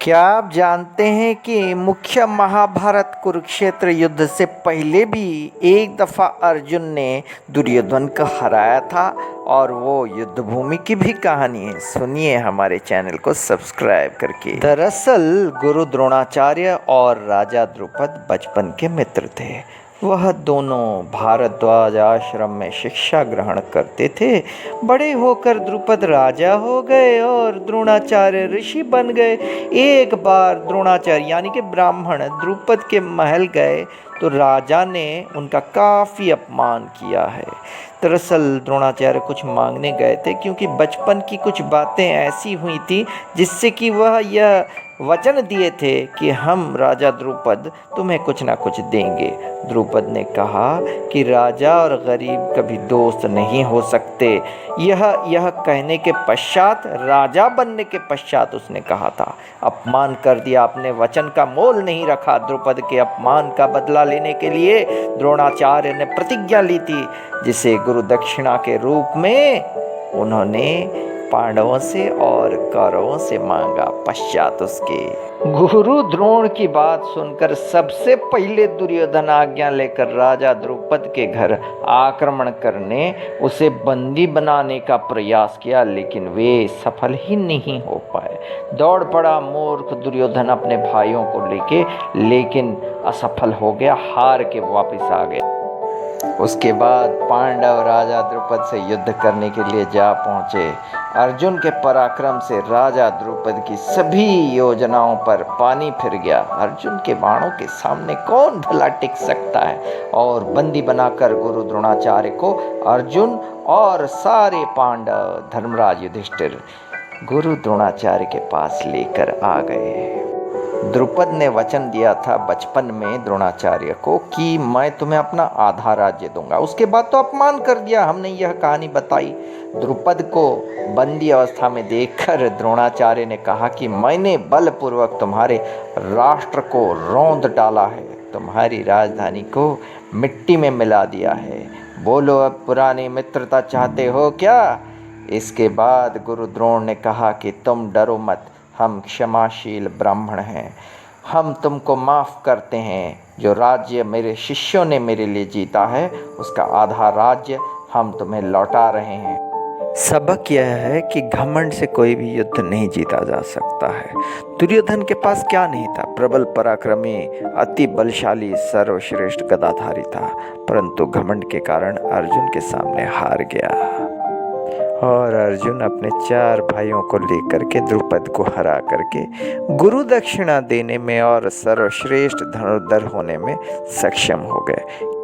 क्या आप जानते हैं कि मुख्य महाभारत कुरुक्षेत्र युद्ध से पहले भी एक दफ़ा अर्जुन ने दुर्योधन को हराया था और वो युद्ध भूमि की भी कहानी है। सुनिए हमारे चैनल को सब्सक्राइब करके। दरअसल गुरु द्रोणाचार्य और राजा द्रुपद बचपन के मित्र थे। वह दोनों भारद्वाज आश्रम में शिक्षा ग्रहण करते थे। बड़े होकर द्रुपद राजा हो गए और द्रोणाचार्य ऋषि बन गए। एक बार द्रोणाचार्य यानी कि ब्राह्मण द्रुपद के महल गए तो राजा ने उनका काफ़ी अपमान किया है। दरअसल द्रोणाचार्य कुछ मांगने गए थे क्योंकि बचपन की कुछ बातें ऐसी हुई थी जिससे कि वह यह वचन दिए थे कि हम राजा द्रुपद तुम्हें कुछ ना कुछ देंगे। द्रुपद ने कहा कि राजा और गरीब कभी दोस्त नहीं हो सकते। यह कहने के पश्चात राजा बनने के पश्चात उसने कहा था, अपमान कर दिया, अपने वचन का मोल नहीं रखा। द्रुपद के अपमान का बदला लेने के लिए द्रोणाचार्य ने प्रतिज्ञा ली थी, जिसे गुरु दक्षिणा के रूप में उन्होंने पांडवों से और कौरवों से मांगा। पश्चात उसके गुरु द्रोण की बात सुनकर सबसे पहले दुर्योधन आज्ञा लेकर राजा द्रुपद के घर आक्रमण करने उसे बंदी बनाने का प्रयास किया, लेकिन वे सफल ही नहीं हो पाए। दौड़ पड़ा मूर्ख दुर्योधन अपने भाइयों को लेके, लेकिन असफल हो गया, हार के वापस आ गया। उसके बाद पांडव राजा द्रुपद से युद्ध करने के लिए जा पहुंचे। अर्जुन के पराक्रम से राजा द्रुपद की सभी योजनाओं पर पानी फिर गया। अर्जुन के बाणों के सामने कौन भला टिक सकता है। और बंदी बनाकर गुरु द्रोणाचार्य को अर्जुन और सारे पांडव धर्मराज युधिष्ठिर गुरु द्रोणाचार्य के पास लेकर आ गए। द्रुपद ने वचन दिया था बचपन में द्रोणाचार्य को कि मैं तुम्हें अपना आधा राज्य दूंगा। उसके बाद तो अपमान कर दिया। हमने यह कहानी बताई। द्रुपद को बंदी अवस्था में देखकर द्रोणाचार्य ने कहा कि मैंने बलपूर्वक तुम्हारे राष्ट्र को रौंद डाला है, तुम्हारी राजधानी को मिट्टी में मिला दिया है। बोलो, अब पुरानी मित्रता चाहते हो क्या? इसके बाद गुरु द्रोण ने कहा कि तुम डरो मत, हम क्षमाशील ब्राह्मण हैं, हम तुमको माफ़ करते हैं। जो राज्य मेरे शिष्यों ने मेरे लिए जीता है उसका आधा राज्य हम तुम्हें लौटा रहे हैं। सबक यह है कि घमंड से कोई भी युद्ध नहीं जीता जा सकता है। दुर्योधन के पास क्या नहीं था? प्रबल पराक्रमी, अति बलशाली, सर्वश्रेष्ठ गदाधारी था, परंतु घमंड के कारण अर्जुन के सामने हार गया और अर्जुन अपने 4 भाइयों को लेकर के द्रुपद को हरा करके गुरु दक्षिणा देने में और सर्वश्रेष्ठ धनुर्धर होने में सक्षम हो गए।